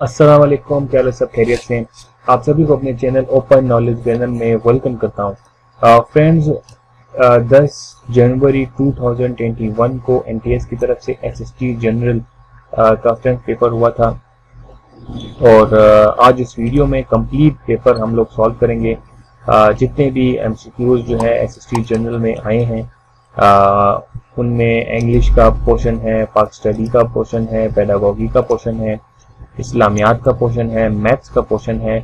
अस्सलाम वालेकुम, क्या हाल है? सब खैरियत से हैं? आप सभी को अपने चैनल ओपन नॉलेज चैनल में वेलकम करता हूँ। फ्रेंड्स, 10 जनवरी 2021 को एनटीएस की तरफ से एसएसटी जनरल का फ्रेंड्स पेपर हुआ था और आज इस वीडियो में कंप्लीट पेपर हम लोग सॉल्व करेंगे। जितने भी एमसीक्यूज जो है एसएसटी जनरल में आए हैं उनमें इंग्लिश का पोर्शन है, पाक स्टडी का पोर्शन है, पेडागोगी का पोर्शन है, इस्लामियात का पोर्शन है, मैथ्स का पोर्शन है,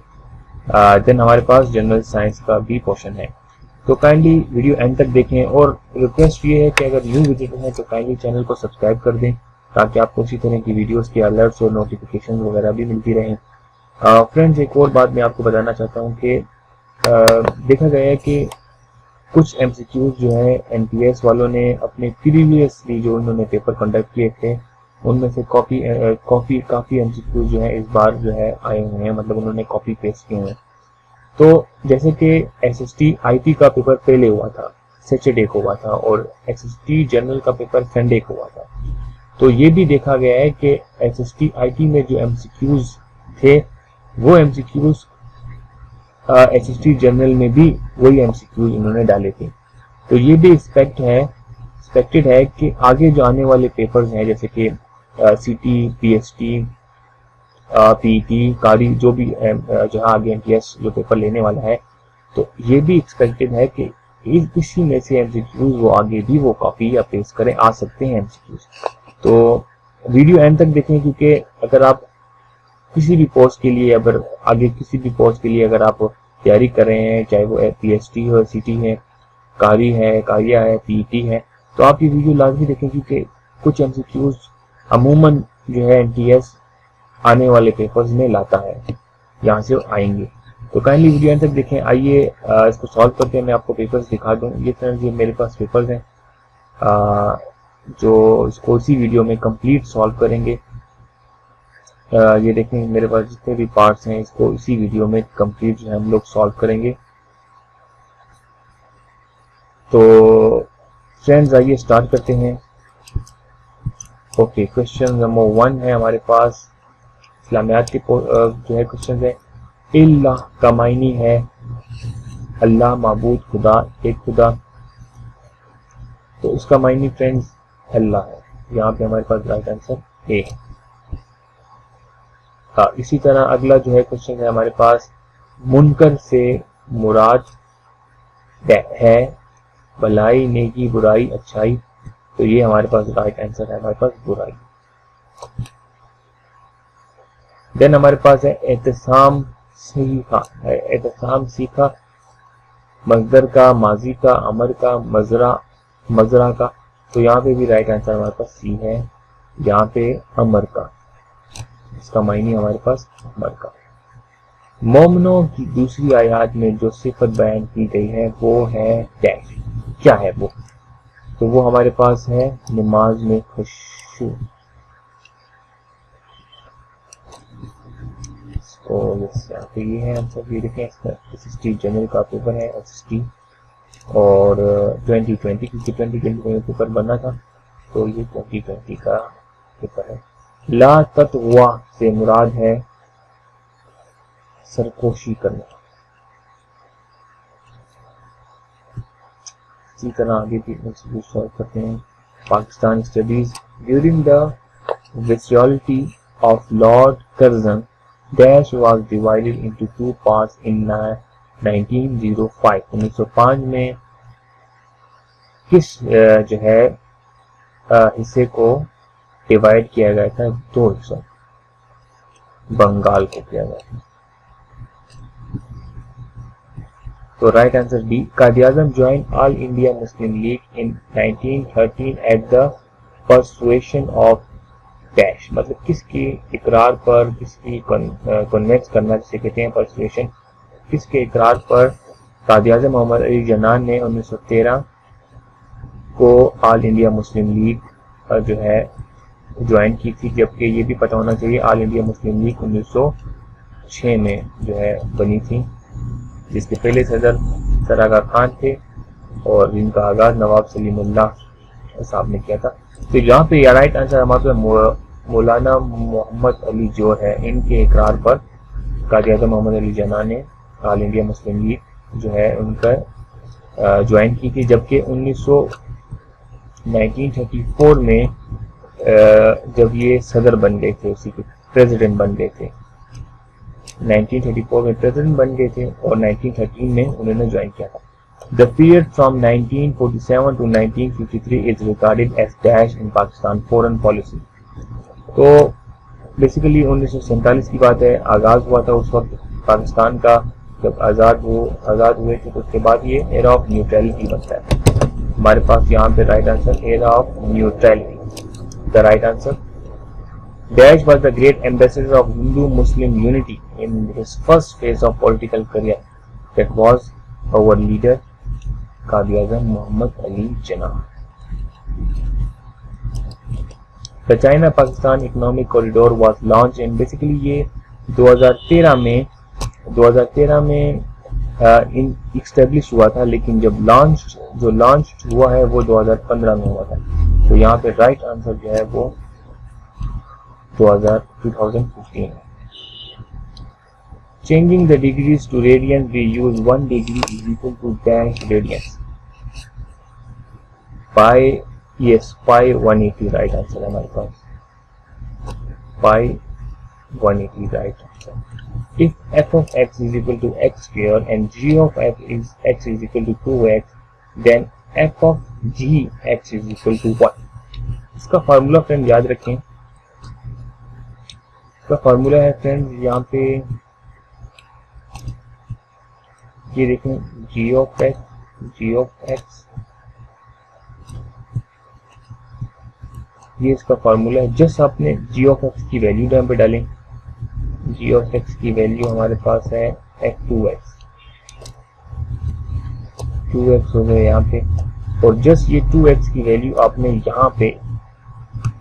देन हमारे पास जनरल साइंस का भी पोर्शन है। तो काइंडली वीडियो एंड तक देखें और रिक्वेस्ट ये है कि अगर न्यू विजिटर हैं तो काइंडली चैनल को सब्सक्राइब कर दें ताकि आपको इसी तरह की वीडियोस के अलर्ट्स और नोटिफिकेशन वगैरह भी मिलती रहें। फ्रेंड्स, एक और बात मैं आपको बताना चाहता हूँ कि देखा गया है कि कुछ एमसीक्यूज जो है एनटीएस वालों ने अपने प्रीवियसली जो उन्होंने पेपर कंडक्ट किए थे उनमें से काफ़ी एमसीक्यूज जो है इस बार जो है आए हुए हैं, मतलब उन्होंने कॉपी पेस्ट किए हैं। तो जैसे कि एसएसटी आईटी का पेपर पहले हुआ था, सैटरडे को हुआ था, और एसएसटी जनरल का पेपर संडे को हुआ था। तो ये भी देखा गया है कि एसएसटी आईटी में जो एमसीक्यूज थे वो एमसीक्यूज एसएसटी जनरल में भी वही एमसीक्यूज इन्होंने डाले थे। तो ये भी एक्सपेक्टेड है कि आगे जो आने वाले पेपर्स हैं जैसे कि सीटी, पीएसटी, पीईटी, कारी, जो भी जहां आगे एनटीएस जो पेपर लेने वाला है, तो ये भी एक्सपेक्टेड है कि इसी में से एमसीक्यूज वो आगे भी वो कॉपी या पेस्ट करें, आ सकते हैं एमसीक्यूज। तो वीडियो एंड तक देखें क्योंकि अगर आप किसी भी पोस्ट के लिए, अगर आगे किसी भी पोस्ट के लिए अगर आप तैयारी कर रहे हैं, चाहे वो पीएसटी हो, सीटी है, कारी है, कारिया है, पीईटी है, तो आप ये वीडियो लाजमी देखें क्योंकि कुछ एमसीक्यूज अमूमन जो है एनटीएस आने वाले पेपर्स में लाता है, यहाँ से आएंगे। तो काइंडली वीडियो एंड तक देखें। आइए इसको सॉल्व करते हैं, मैं आपको पेपर्स दिखा दूँ। ये फ्रेंड्स, ये मेरे पास पेपर्स हैं जो इसको इसी वीडियो में कंप्लीट सॉल्व करेंगे। ये देखें, मेरे पास जितने भी पार्ट्स हैं इसको इसी वीडियो में कंप्लीट जो है हम लोग सॉल्व करेंगे। तो फ्रेंड्स, आइए स्टार्ट करते हैं। ओके, क्वेश्चन नंबर 1 है हमारे पास, इस्लामियात के जो है क्वेश्चन है। इल्लाह का मायनी है अल्लाह, माबूद, खुदा, एक खुदा। तो इसका मायनी फ्रेंड्स अल्लाह है। यहाँ पे हमारे पास राइट आंसर ए है। इसी तरह अगला जो है क्वेश्चन है हमारे पास, मुनकर से मुराद है भलाई, नेकी, बुराई, अच्छाई। तो ये हमारे पास राइट आंसर है, हमारे पास बुराई। देन हमारे पास है एहतसाम सीखा है, एहतसाम सीखा, मजदर का, माजी का, अमर का, मजरा का। तो यहाँ पे भी राइट आंसर हमारे पास सी है, यहाँ पे अमर का, इसका मायने हमारे पास अमर का। मोमनों की दूसरी आयत में जो सिफत बयान की गई है वो है डैश, क्या है वो? तो वो हमारे पास है नमाज में खुशू। तो ये है आंसर। ये देखें, एसएसटी जनरल का पेपर है, एसएसटी, और 2020, क्योंकि 2020 में पेपर बनना था तो ये 2020 का पेपर है। ला तत्वा से मुराद है सरकोशी करना। इसी तरह आगे भी सॉल्व करते हैं। Pakistan studies during the viceroyalty of lord Curzon dash was divided into 2 parts in 1905। 1905 में किस जो है हिस्से को डिवाइड किया गया था? 2 हिस्सों, बंगाल को किया गया था। तो right answer D. Quaid-e-Azam join all India Muslim league in 1913 at the persuasion of dash. मतलब किसकी इकरार पर, किसकी कन्वेंस करना जिसे कहते हैं परसुएशन, किसके इकरार पर कायद-ए-आज़म मोहम्मद अली जिन्ना ने 1913 को ऑल इंडिया मुस्लिम लीग जो है ज्वाइन की थी। जबकि ये भी पता होना चाहिए ऑल इंडिया मुस्लिम लीग 1906 में जो है बनी थी, जिसके पहले सदर सर आगा खान थे और जिनका आगाज नवाब सलीमुल्लाह साहब ने किया था। तो यहाँ पे राइट आंसर हमारे मौलाना मोहम्मद अली जो है, इनके इकरार पर कायद-ए-आज़म मोहम्मद अली जिन्ना ने ऑल इंडिया मुस्लिम लीग जो है उनका ज्वाइन की थी, जबकि 1934 में जब ये सदर बन गए थे, उसी के प्रेसिडेंट बन गए थे, 1934 में प्रेसिडेंट बन गए थे और 1913 में उन्होंने ज्वाइन किया था। The period from 1947 to 1953 is regarded as dash in Pakistan foreign policy. तो बेसिकली 1947 की बात है, आगाज हुआ था उस वक्त पाकिस्तान का, जब आज़ाद हुए थे, तो उसके बाद ये एरा ऑफ न्यूट्रलिटी बनता है। हमारे पास यहाँ पे right answer era of neutrality. The right answer Dash was the great ambassador of Hindu-Muslim unity in his first phase of political career. That was our leader, Qaid-e-Azam Muhammad Ali Jinnah. The China-Pakistan Economic Corridor was launched and basically ये 2013 में establish हुआ था, लेकिन जब launch हुआ है वो 2015 में हुआ था। तो यहाँ पे राइट आंसर जो है वो 2015 है। Changing the degrees to radians, we use 1 degree is equal to dash radians. Pi 180 right answer है हमारे पास। Pi 180 right answer. If f of x is equal to x square and g of x is equal to 2x, then f of g x is equal to what? इसका formula friend याद रखें। इसका formula है friends यहाँ पे ये देखें, g of x ये इसका फार्मूला है। जस्ट आपने g of x की वैल्यू यहाँ पे डालें। g of x की वैल्यू हमारे पास है 2x हो गए यहाँ पे, और जस्ट ये 2x की वैल्यू आपने यहाँ पे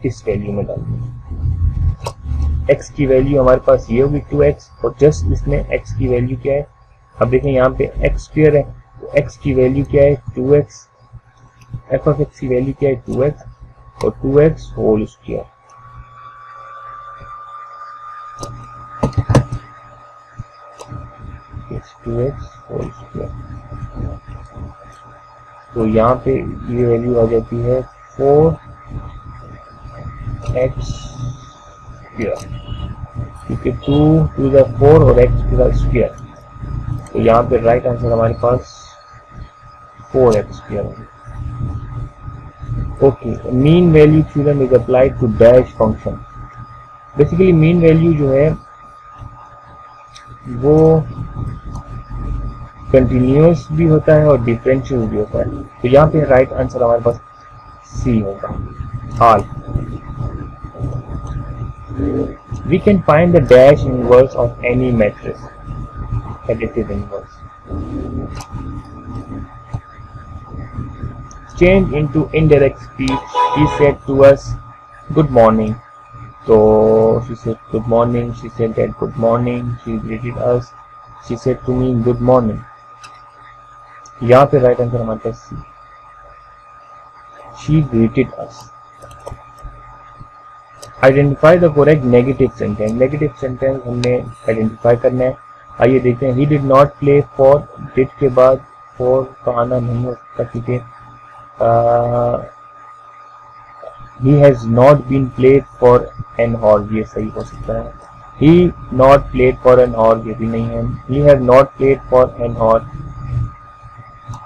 इस वैल्यू में डालनी है। x की वैल्यू हमारे पास ये होगी 2x, और जस्ट इसमें x की वैल्यू क्या है, अब देखें यहाँ पे x स्क्वायर है, तो x की वैल्यू क्या है 2x, f of x की वैल्यू क्या है 2x और 2x होल स्क्वायर। तो यहाँ पे ये वैल्यू आ जाती है 4x स्क्वायर, क्योंकि 2 टू द 4 और x टू द स्क्वायर, तो यहाँ पे राइट आंसर हमारे पास 4x स्क्वायर है। Okay, mean value theorem is applied to dash function. Basically mean value जो है वो कंटिन्यूअस भी होता है और डिफरेंशियल भी होता है, तो यहाँ पे राइट आंसर हमारे पास सी होगा, all. We can find the dash inverse of any matrix, additive inverse. Change into indirect speech. He said to us, "Good morning." So she said, "Good morning." She said that, "Good morning." She greeted us. She said to me, "Good morning." यहाँ पे right answer हमारे पास C, she greeted us. Identify the correct negative sentence. Negative sentence हमने identify करना है। आइए देखते हैं। He did not play for, did के बाद फॉर का आना नहीं हो सकता, क्योंकि he has not been played for an hour, ये सही हो सकता है। He not played for an hour, ये भी नहीं है। He have not played for an hour,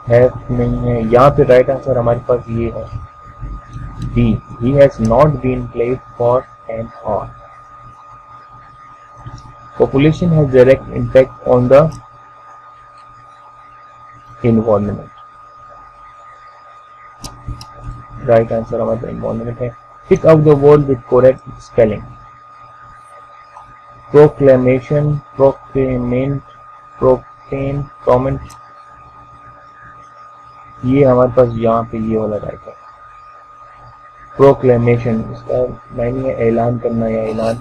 have नहीं है। यहाँ पे राइट आंसर हमारे पास ये है B. He has not been played for an hour. Population has direct impact on the environment. Right answer हमारा environment है। Pick out the word with correct spelling. Proclamation, proclamant, proclaim, comment. ये हमारे पास यहाँ पे ये वाला राइट है। Proclamation, इसका मायने है ऐलान करना या ऐलान,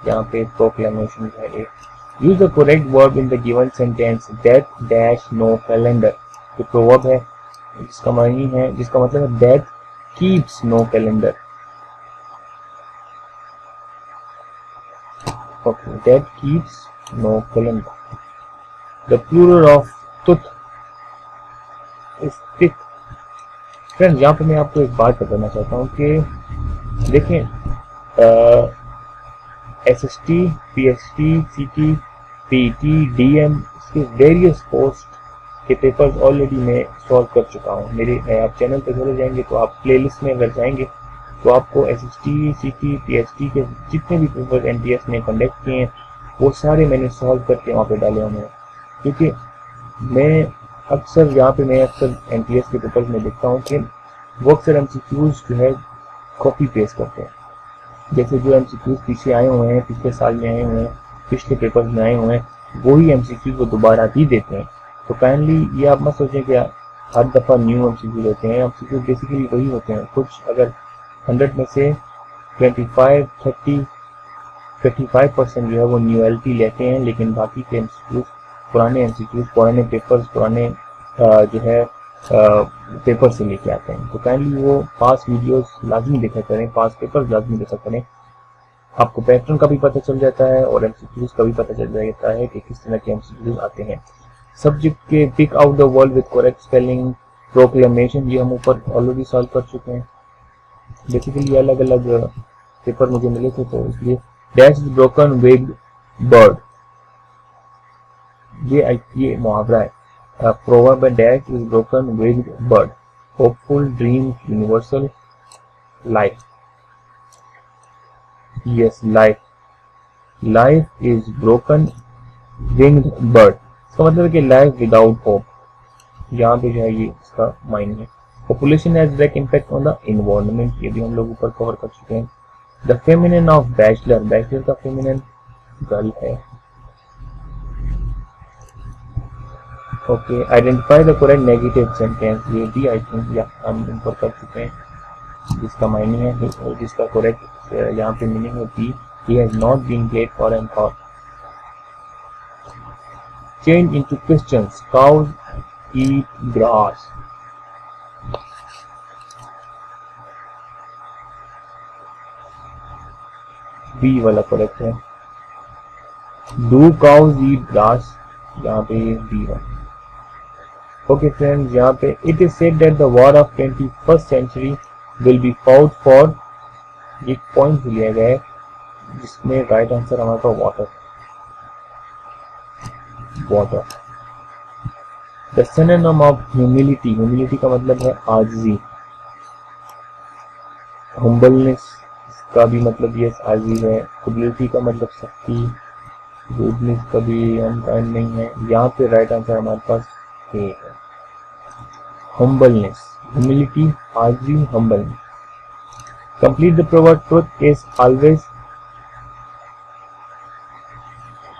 यहाँ पे प्रोक्लेमेशन है एक। Use the correct verb in the given sentence, that dash no calendar. ये प्रोवर्ब है जिसका मायने है, जिसका मतलब है that keeps no calendar. Okay, that keeps no calendar. The plural of tooth is teeth. Friends, यहाँ पे मैं आपको एक बात बताना चाहता हूँ कि देखें, SST, PST, CT, PET, DM इसके वेरियस पोस्ट के पेपर्स ऑलरेडी मैं सॉल्व कर चुका हूँ। मेरे आप चैनल पे चले जाएंगे तो आप प्लेलिस्ट में अगर जाएंगे तो आपको SST, CT, PST के जितने भी पेपर NTS ने कंडक्ट किए हैं वो सारे मैंने सॉल्व करके वहाँ पे डाले हुए हैं। क्योंकि मैं अक्सर NTS के पेपर्स में देखता हूँ कि वो अक्सर MCQs जो है कॉपी पेस्ट करते हैं। जैसे जो MCQs पीछे आए हुए हैं, पिछले साल में आए हुए हैं, पिछले पेपर्स में आए हुए हैं, वही MCQs को दोबारा ही देते हैं। तो काइंडली ये आप मत सोचें कि हर दफ़ा न्यू MCQ देते हैं। MCQ बेसिकली वही होते हैं। कुछ अगर 100 में से 25% जो है वो न्यूएलिटी लेते हैं, लेकिन बाकी के MCQs पुराने MCQs, पुराने पेपर्स, पुराने जो है पेपर से लेके आते हैं। तो काइंडली वो पास वीडियोस लाजमी देखा करें, पास पेपर्स लाजमी देखा करें। आपको पैटर्न का भी पता चल जाता है और MCQs का भी पता चल जाता है कि किस तरह के MCQs आते हैं। सब्जेक्ट के pick out the word with correct spelling, proclamation, ये हम ऊपर ऑलरेडी सॉल्व कर चुके हैं। बेसिकली अलग अलग पेपर मुझे मिले थे तो इसलिए dash is broken winged bird, ये मुहावरा है। proverb dash is broken winged bird, hopeful, dreams, universal, life. Yes, life is broken winged bird. इसका मतलब है कि life without hope, यहाँ पे जो है ये इसका माइंड है। Population has direct impact on the environment, ये भी हम लोग ऊपर कवर कर चुके हैं। The feminine of bachelor, bachelor का feminine गर्ल है। Okay, identify the correct negative sentence, ये भी आई थिंक हम ऊपर कर चुके हैं, जिसका मायने है और जिसका करेक्ट यहाँ पे मीनिंग होती है he has not been late for an thought. Change into questions, cows eat grass, B वाला करेक्ट है। डू काउज ईट ग्रास, यहाँ पे बी है। ओके फ्रेंड्स, यहाँ पे it is said that the war of 21st century will be fought for, एक point लिया गया है जिसमें राइट आंसर हमारे पास water. The synonym of humility, humility का मतलब है आजिज़ी। हम्बलनेस का भी मतलब ये आजिज़ है। एबिलिटी का मतलब शक्ति। गुडनेस का भी अनकाइंड नहीं है। यहाँ पे राइट आंसर हमारे पास ए है, humbleness, humility, आजिज़ी, humbleness. Complete the proverb, truth is always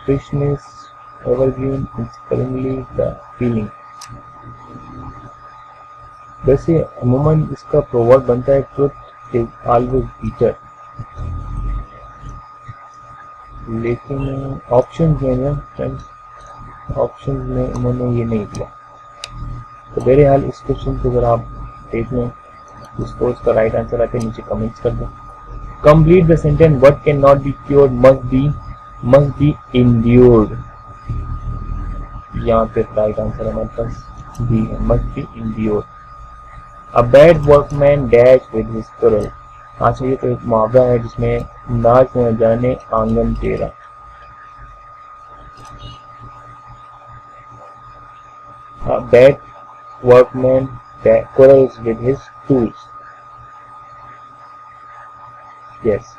freshness, evergreen, inspiringly the feeling. वैसे अमूमन इसका प्रोवर्ब बनता है ट्रुथ इज ऑलवेज टीचर, लेकिन ऑप्शन में ना फ्रेंड्स, ऑप्शन में उन्होंने ये नहीं दिया। तो बहरहाल इस क्वेश्चन को अगर आप देख लें, इसको इसका राइट आंसर आके नीचे कमेंट्स कर दें। Complete the sentence, what can not be cured must be endured, यहाँ पे राइट आंसर हमारे पास बी है, must be endured. A bad workman dash with his Quirrell, अच्छा ये तो एक मुहावरा है जिसमें नाच न जाने आंगन तेरा। A bad workman quarrels with his tools. Yes.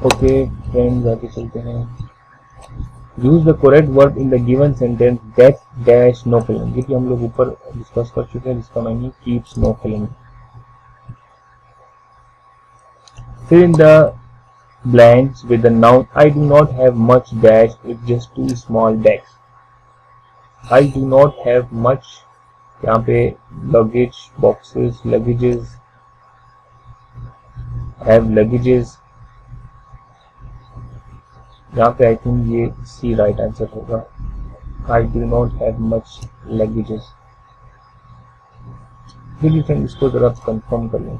Okay, friends, आगे चलते हैं। Use the correct verb in the given sentence that dash no filling, ये हम लोग ऊपर डिस्कस कर चुके हैं, जिसका मायने keeps no filling। Fill in the blanks with the noun I do not have much dash, it's just two small bags. I do not have much, यहाँ पे luggage, boxes, luggages, have luggages, यहाँ पे I think ये सी right answer होगा। I do not have much luggages. चलिए friend इसको जरा confirm कर लें।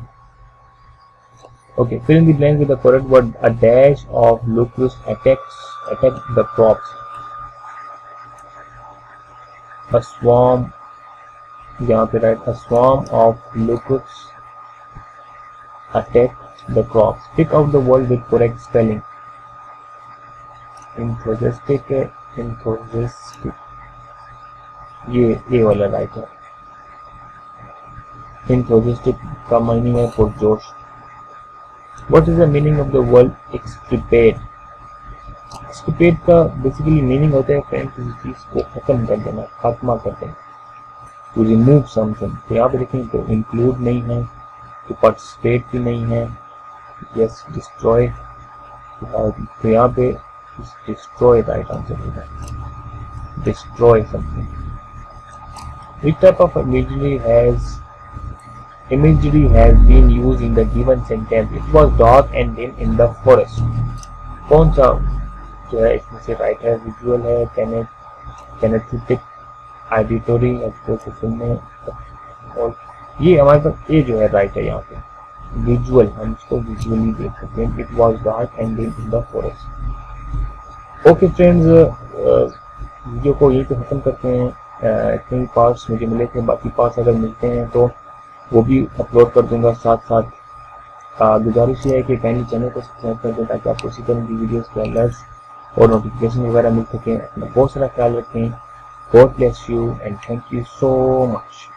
Okay, fill in the blank with the correct word. A dash of locust attack the crops. A swarm, यहाँ पे right, a swarm of locusts attacked the crops. Pick out the word with correct spelling. Enthusiastic है, enthusiastic, ये वाला right है। enthusiastic का meaning है पुरजोश। What is the meaning of the word extirpate? Extirpate का basically meaning होता है friend किसी चीज को खत्म कर देना, खात्मा कर देना, to remove something। तो यहाँ पे देखें तो include नहीं है, to participate भी नहीं है, yes destroy, तो यहाँ पे destroy राइट आंसर होगा, destroy something। Which type of imagery has been used in the given sentence? It was dark and dim in the forest। कौन सा जो है इसमें से राइट है? विजुअल है, किनेस्थेटिक, ऑडिटरी को सुनने, और ये हमारे पास ए जो है राइट है यहाँ पे विजुअल, हम इसको विजुअली देख सकते हैं। It was dark and dim in the forest. Okay friends, video को यहीं पे खत्म करते हैं। इतने ही पार्ट्स मुझे मिले थे, बाकी पार्ट्स अगर मिलते हैं तो वो भी अपलोड कर दूंगा साथ साथ। गुजारिश ये है कि काइंडली चैनल को सब्सक्राइब कर दें ताकि आपको इसी तरह की वीडियोस के अलर्ट्स और नोटिफिकेशन वगैरह मिल सकें। अपना बहुत सारा ख्याल रखें। God bless you and thank you so much.